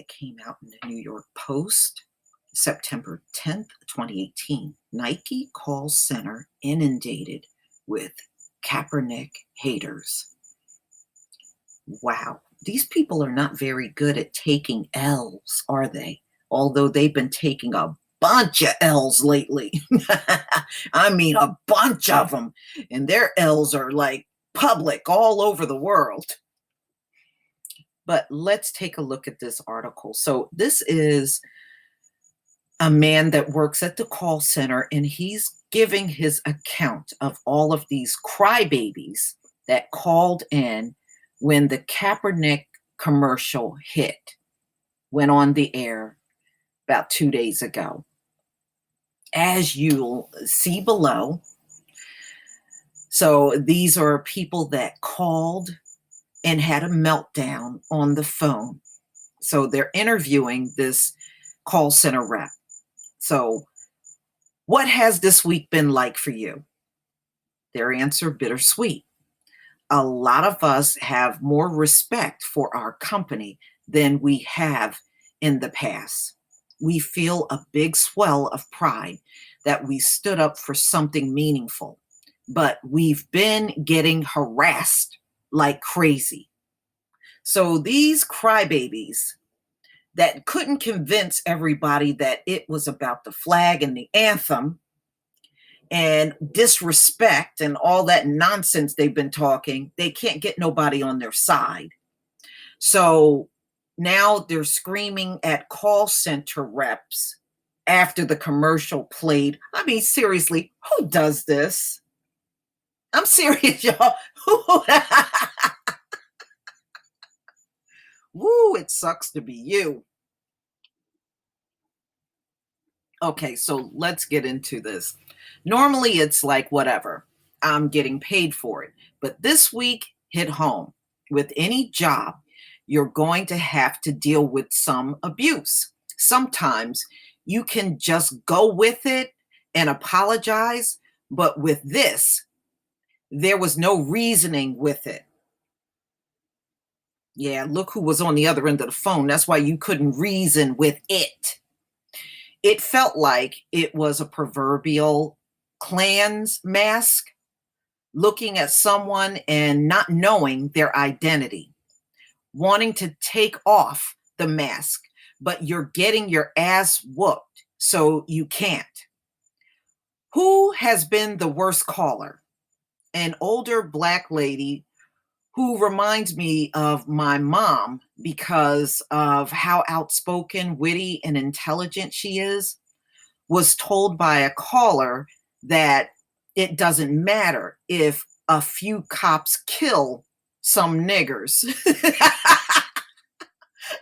that came out in the New York Post, September 10th, 2018. Nike call center inundated with Kaepernick haters. Wow, these people are not very good at taking L's, are they? Although they've been taking a bunch of L's lately. I mean, a bunch of them. And their L's are like public all over the world. But let's take a look at this article. So this is a man that works at the call center, and he's giving his account of all of these crybabies that called in when the Kaepernick commercial went on the air about 2 days ago. As you'll see below, so these are people that called and had a meltdown on the phone. So they're interviewing this call center rep. So what has this week been like for you? Their answer, bittersweet. A lot of us have more respect for our company than we have in the past. We feel a big swell of pride that we stood up for something meaningful, but we've been getting harassed like crazy. So these crybabies that couldn't convince everybody that it was about the flag and the anthem and disrespect and all that nonsense they've been talking, they can't get nobody on their side. So now they're screaming at call center reps after the commercial played. I mean, seriously, who does this? I'm serious, y'all. Woo, it sucks to be you. Okay, so let's get into this. Normally it's like, whatever, I'm getting paid for it. But this week hit home. With any job, you're going to have to deal with some abuse. Sometimes you can just go with it and apologize. But with this, there was no reasoning with it. Yeah, look who was on the other end of the phone. That's why you couldn't reason with it. It felt like it was a proverbial Klan's mask, looking at someone and not knowing their identity, wanting to take off the mask, but you're getting your ass whooped, so you can't. Who has been the worst caller? An older Black lady who reminds me of my mom because of how outspoken, witty, and intelligent she is, was told by a caller that it doesn't matter if a few cops kill some niggers.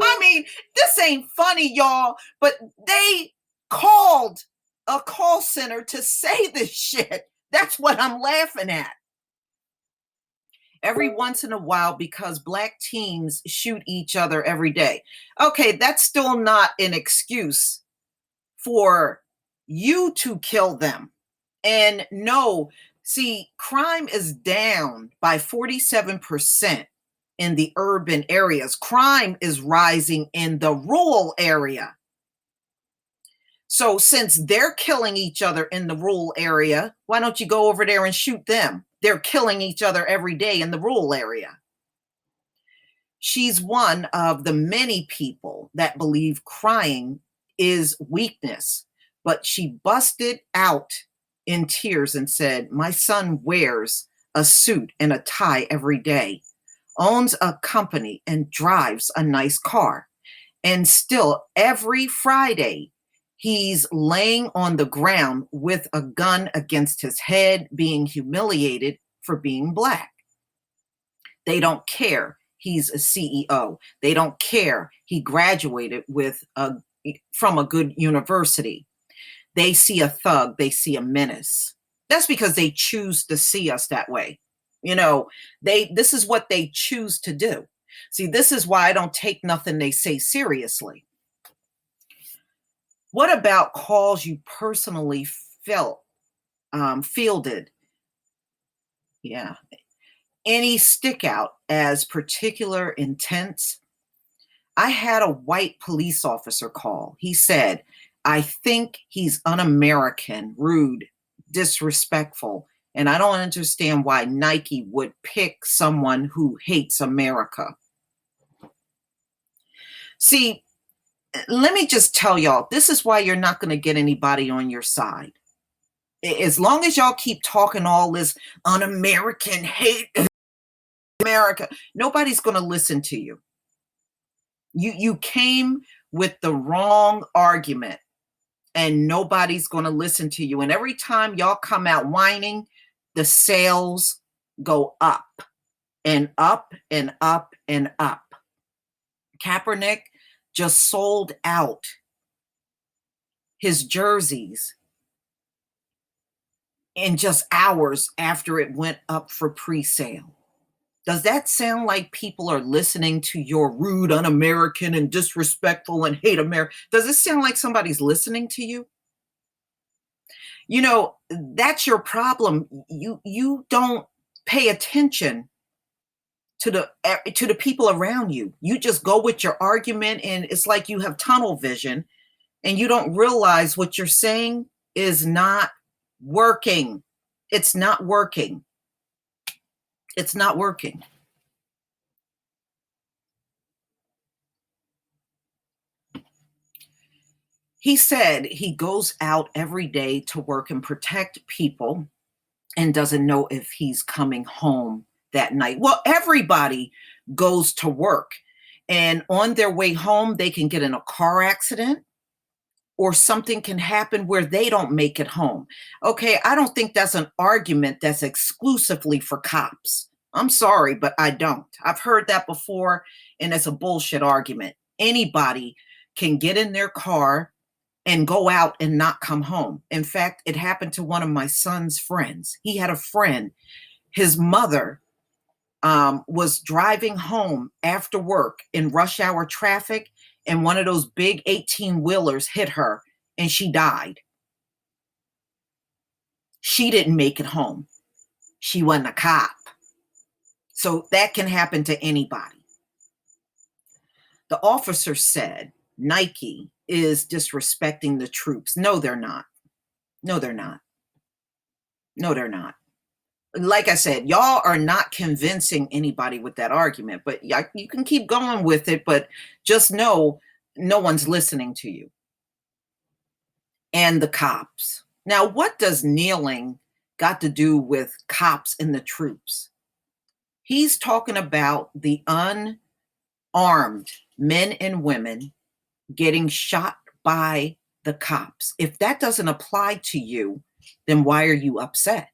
I mean, this ain't funny, y'all, but they called a call center to say this shit. That's what I'm laughing at. Every once in a while, because Black teens shoot each other every day. Okay, that's still not an excuse for you to kill them. And no, see, crime is down by 47% in the urban areas. Crime is rising in the rural area. So since they're killing each other in the rural area, why don't you go over there and shoot them? They're killing each other every day in the rural area. She's one of the many people that believe crying is weakness, but she busted out in tears and said, my son wears a suit and a tie every day, owns a company and drives a nice car. And still every Friday, he's laying on the ground with a gun against his head, being humiliated for being Black. They don't care he's a CEO. They don't care he graduated from a good university. They see a thug, they see a menace. That's because they choose to see us that way. You know, this is what they choose to do. See, this is why I don't take nothing they say seriously. What about calls you personally fielded? Yeah. Any stick out as particular intense? I had a white police officer call. He said, I think he's un-American, rude, disrespectful, and I don't understand why Nike would pick someone who hates America. See, let me just tell y'all, this is why you're not going to get anybody on your side. As long as y'all keep talking all this un-American hate America, nobody's going to listen to you. You came with the wrong argument, and nobody's going to listen to you. And every time y'all come out whining, the sales go up and up and up and up. Kaepernick just sold out his jerseys in just hours after it went up for pre-sale. Does that sound like people are listening to your rude, un-American, and disrespectful and hate America? Does it sound like somebody's listening to you? You know, that's your problem. You don't pay attention to the people around you. You just go with your argument, and it's like you have tunnel vision, and you don't realize what you're saying is not working. It's not working. It's not working. He said he goes out every day to work and protect people and doesn't know if he's coming home that night. Well, everybody goes to work, and on their way home, they can get in a car accident or something can happen where they don't make it home. Okay, I don't think that's an argument that's exclusively for cops. I'm sorry, but I don't. I've heard that before, and it's a bullshit argument. Anybody can get in their car and go out and not come home. In fact, it happened to one of my son's friends. He had a friend, his mother was driving home after work in rush hour traffic, and one of those big 18-wheelers hit her and she died. She didn't make it home. She wasn't a cop. So that can happen to anybody. The officer said Nike is disrespecting the troops. No, they're not. No, they're not. No, they're not. Like I said, y'all are not convincing anybody with that argument, but you can keep going with it, but just know no one's listening to you. And the cops. Now, what does kneeling got to do with cops and the troops? He's talking about the unarmed men and women getting shot by the cops. If that doesn't apply to you, then why are you upset?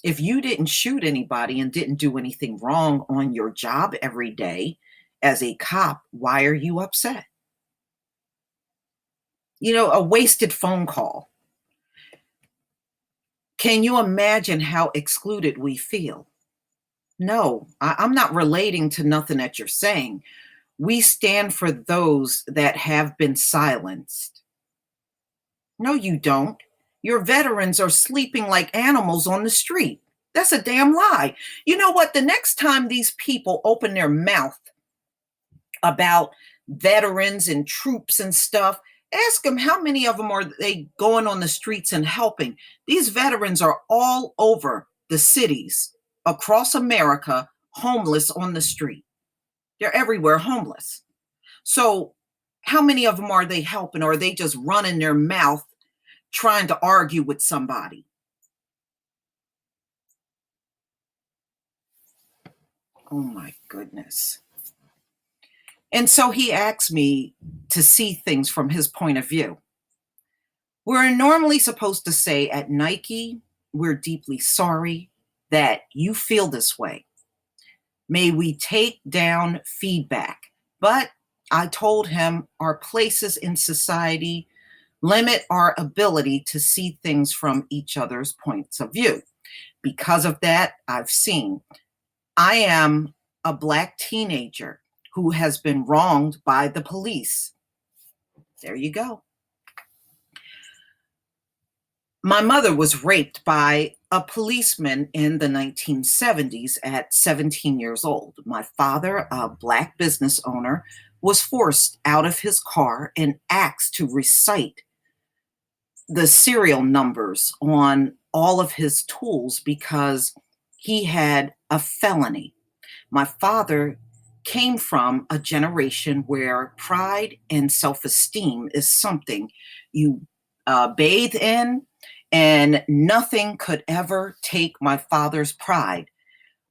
If you didn't shoot anybody and didn't do anything wrong on your job every day as a cop, why are you upset? You know, a wasted phone call. Can you imagine how excluded we feel? No, I'm not relating to nothing that you're saying. We stand for those that have been silenced. No, you don't. Your veterans are sleeping like animals on the street. That's a damn lie. You know what? The next time these people open their mouth about veterans and troops and stuff, ask them how many of them are they going on the streets and helping. These veterans are all over the cities across America, homeless on the street. They're everywhere homeless. So how many of them are they helping, or are they just running their mouth trying to argue with somebody? Oh my goodness. And so he asked me to see things from his point of view. We're normally supposed to say at Nike, we're deeply sorry that you feel this way. May we take down feedback. But I told him our places in society limit our ability to see things from each other's points of view. Because of that, I've seen. I am a Black teenager who has been wronged by the police. There you go. My mother was raped by a policeman in the 1970s at 17 years old. My father, a Black business owner, was forced out of his car and asked to recite the serial numbers on all of his tools because he had a felony. My father came from a generation where pride and self esteem is something you bathe in, and nothing could ever take my father's pride,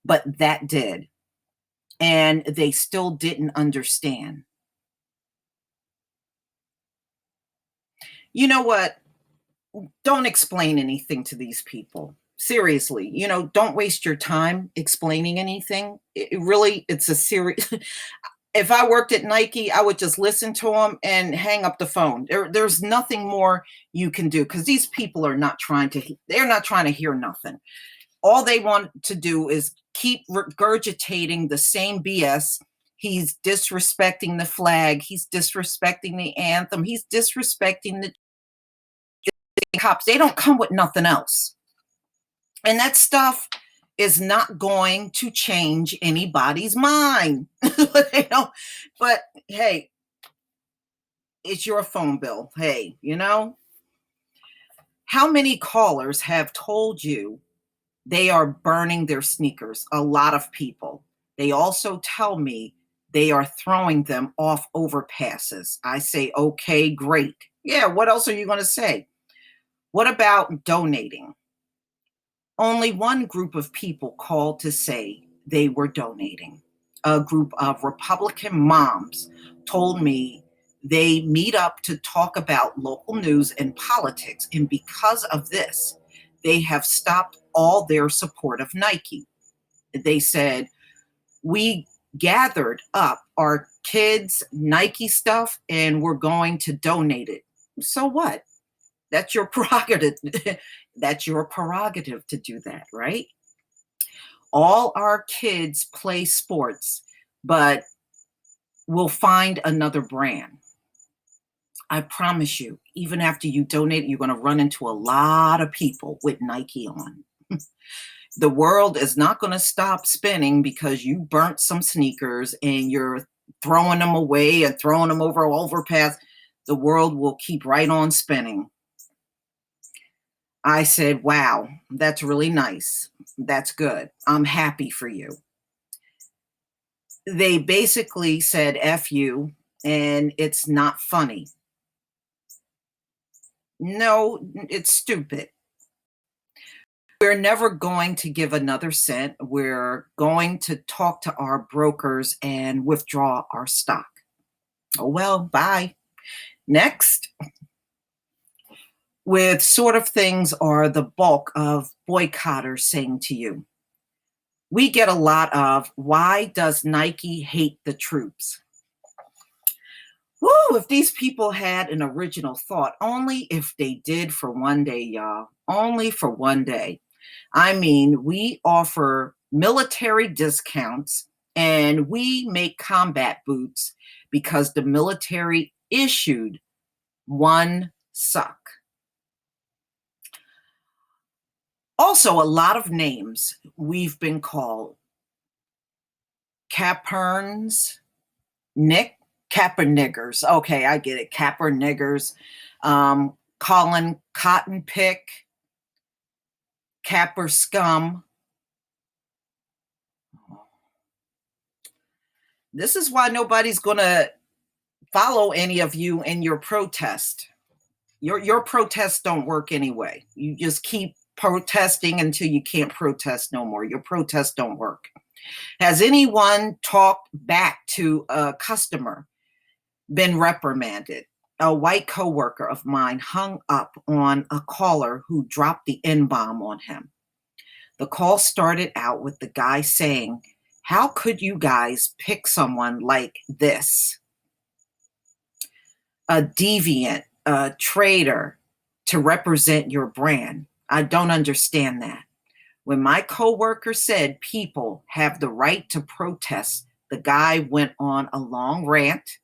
but that did. And they still didn't understand. You know what? Don't explain anything to these people. Seriously, don't waste your time explaining anything. It's a serious. If I worked at Nike, I would just listen to them and hang up the phone. There's nothing more you can do because these people are not trying to. They're not trying to hear nothing. All they want to do is keep regurgitating the same BS. He's disrespecting the flag. He's disrespecting the anthem. He's disrespecting the cops. They don't come with nothing else. And that stuff is not going to change anybody's mind. But hey, it's your phone bill. Hey, how many callers have told you they are burning their sneakers? A lot of people. They also tell me they are throwing them off overpasses. I say, okay, great. Yeah, what else are you going to say? What about donating? Only one group of people called to say they were donating. A group of Republican moms told me they meet up to talk about local news and politics. And because of this, they have stopped all their support of Nike. They said, we gathered up our kids' Nike stuff and we're going to donate it. So what? That's your prerogative. That's your prerogative to do that, right? All our kids play sports, but we'll find another brand. I promise you, even after you donate, you're going to run into a lot of people with Nike on. The world is not going to stop spinning because you burnt some sneakers and you're throwing them away and throwing them over overpass. The world will keep right on spinning. I said, wow, that's really nice. That's good. I'm happy for you. They basically said, F you, and it's not funny. No, it's stupid. We're never going to give another cent. We're going to talk to our brokers and withdraw our stock. Oh, well, bye. Next. With sort of things are the bulk of boycotters saying to you. We get a lot of, why does Nike hate the troops? Woo, if these people had an original thought, only if they did for one day, y'all. Only for one day. I mean, we offer military discounts and we make combat boots because the military issued one suck. Also, a lot of names we've been called. Caperns, Capper niggers. Okay, I get it. Capper niggers. Colin Cotton Pick, Capper scum. This is why nobody's going to follow any of you in your protest. Your protests don't work anyway. You just keep protesting until you can't protest no more. Your protests don't work. Has anyone talked back to a customer, been reprimanded? A white coworker of mine hung up on a caller who dropped the N-bomb on him. The call started out with the guy saying, how could you guys pick someone like this? A deviant, a traitor to represent your brand. I don't understand that. When my coworker said people have the right to protest, the guy went on a long rant,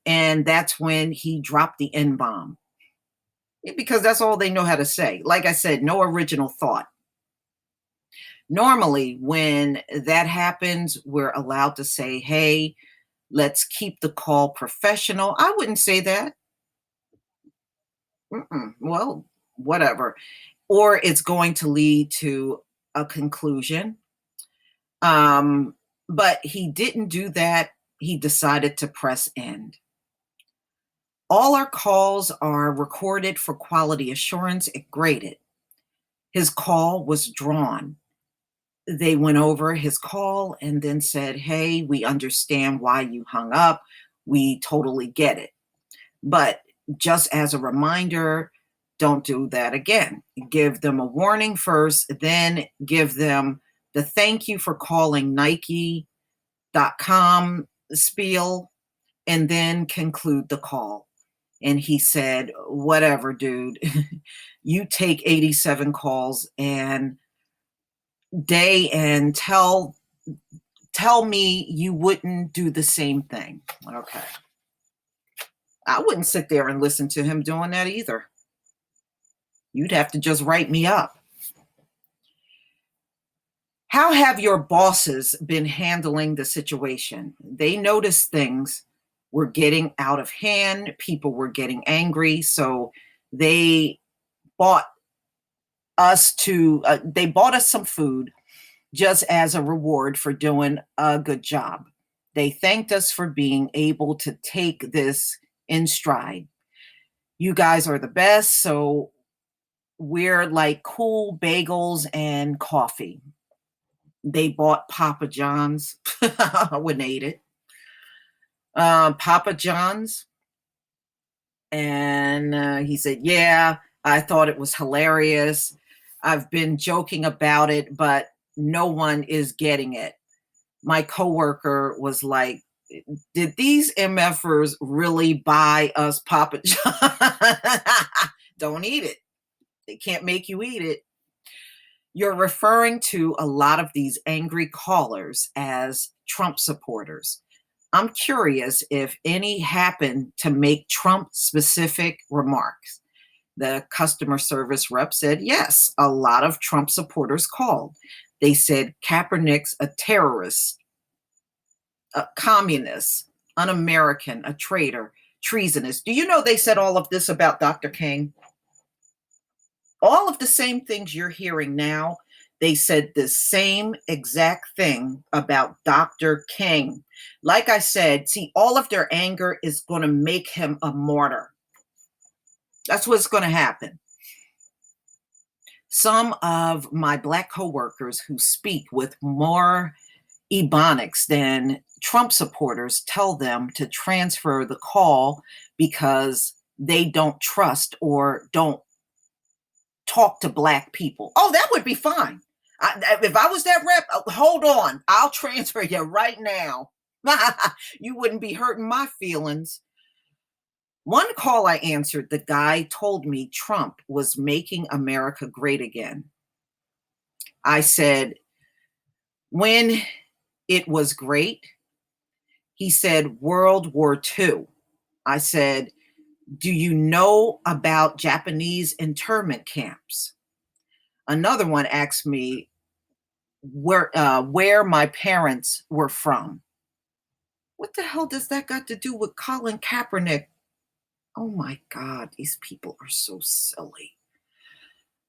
and that's when he dropped the N-bomb. Because that's all they know how to say. Like I said, no original thought. Normally, when that happens, we're allowed to say, hey, Let's keep the call professional. I wouldn't say that. Well, whatever. Or it's going to lead to a conclusion. Um, but he didn't do that. He decided to press end. All our calls are recorded for quality assurance and graded. His call was drawn. They went over his call and then said, "Hey, we understand why you hung up. We totally get it. But just as a reminder, don't do that again. Give them a warning first, then give them the thank you for calling Nike.com spiel, and then conclude the call." And he said, "Whatever, dude. You take 87 calls and day and tell me you wouldn't do the same thing." Okay. I wouldn't sit there and listen to him doing that either. You'd have to just write me up. How have your bosses been handling the situation? They noticed things were getting out of hand, people were getting angry, so they bought they bought us some food just as a reward for doing a good job. They thanked us for being able to take this in stride. You guys are the best, so we're like cool bagels and coffee. They bought Papa John's. I wouldn't eat it. Papa John's. And he said, "Yeah, I thought it was hilarious. I've been joking about it, but no one is getting it." My coworker was like, "Did these MFers really buy us Papa John?" Don't eat it. They can't make you eat it. You're referring to a lot of these angry callers as Trump supporters. I'm curious if any happened to make Trump specific remarks. The customer service rep said, yes, a lot of Trump supporters called. They said Kaepernick's a terrorist, a communist, un American, a traitor, treasonous. Do you know they said all of this about Dr. King? All of the same things you're hearing now, they said the same exact thing about Dr. King. Like I said, see, all of their anger is going to make him a martyr. That's what's going to happen. Some of my Black coworkers who speak with more ebonics than Trump supporters tell them to transfer the call because they don't trust or don't talk to Black people. Oh, that would be fine. If I was that rep, hold on, I'll transfer you right now. You wouldn't be hurting my feelings. One call I answered, the guy told me Trump was making America great again. I said, when it was great, he said World War II. I said, do you know about Japanese internment camps? Another one asked me where my parents were from. What the hell does that got to do with Colin Kaepernick? Oh my God, these people are so silly.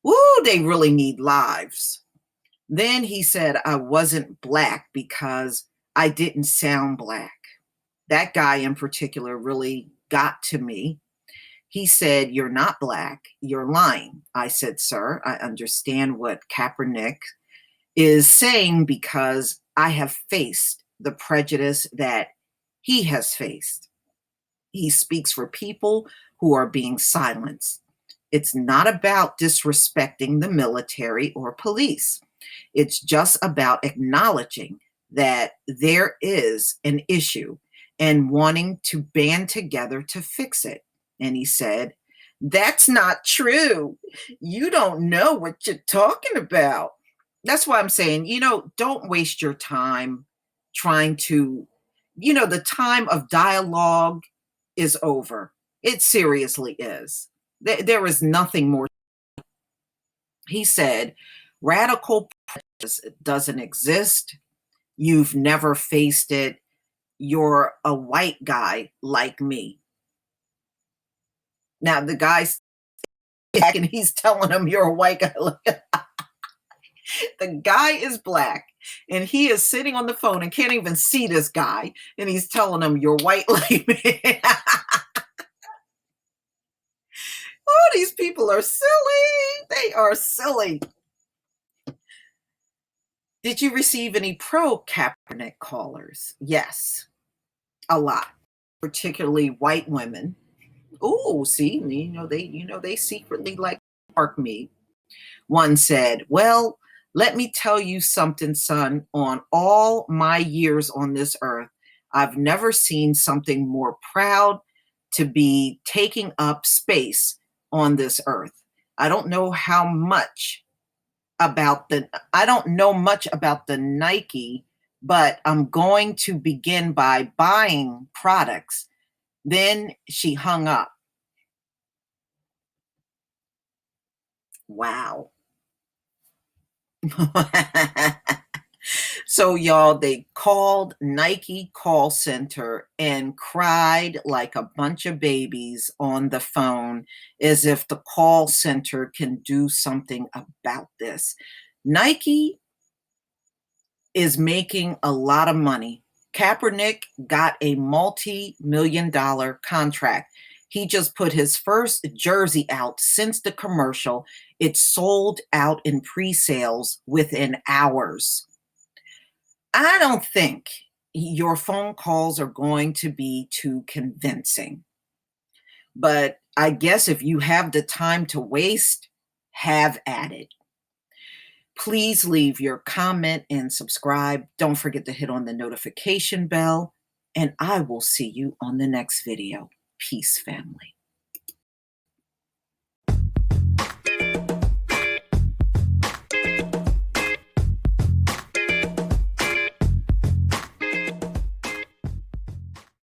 Ooh, they really need lives. Then he said I wasn't Black because I didn't sound Black. That guy in particular really got to me. He said, you're not Black, you're lying. I said, sir, I understand what Kaepernick is saying because I have faced the prejudice that he has faced. He speaks for people who are being silenced. It's not about disrespecting the military or police. It's just about acknowledging that there is an issue and wanting to band together to fix it. And he said, that's not true. You don't know what you're talking about. That's why I'm saying, don't waste your time trying to, the time of dialogue is over. It seriously is. There is nothing more. He said, radical prejudice doesn't exist. You've never faced it. you're a white guy like me. Now the guy's black and he's telling him you're a white guy. The guy is black and he is sitting on the phone and can't even see this guy. And he's telling him you're white like me. Oh, these people are silly. They are silly. Did you receive any pro Kaepernick callers? Yes, a lot, particularly white women. Oh, see, they secretly like park me. One said, "Well, let me tell you something, son. On all my years on this earth, I've never seen something more proud to be taking up space on this earth. I don't know how much I don't know much about the Nike, but I'm going to begin by buying products." Then she hung up. Wow. So, y'all, they called Nike call center and cried like a bunch of babies on the phone as if the call center can do something about this. Nike is making a lot of money. Kaepernick got a multi-million-dollar contract. He just put his first jersey out since the commercial. It sold out in pre-sales within hours. I don't think your phone calls are going to be too convincing. But I guess if you have the time to waste, have at it. Please leave your comment and subscribe. Don't forget to hit on the notification bell, and I will see you on the next video. Peace, family.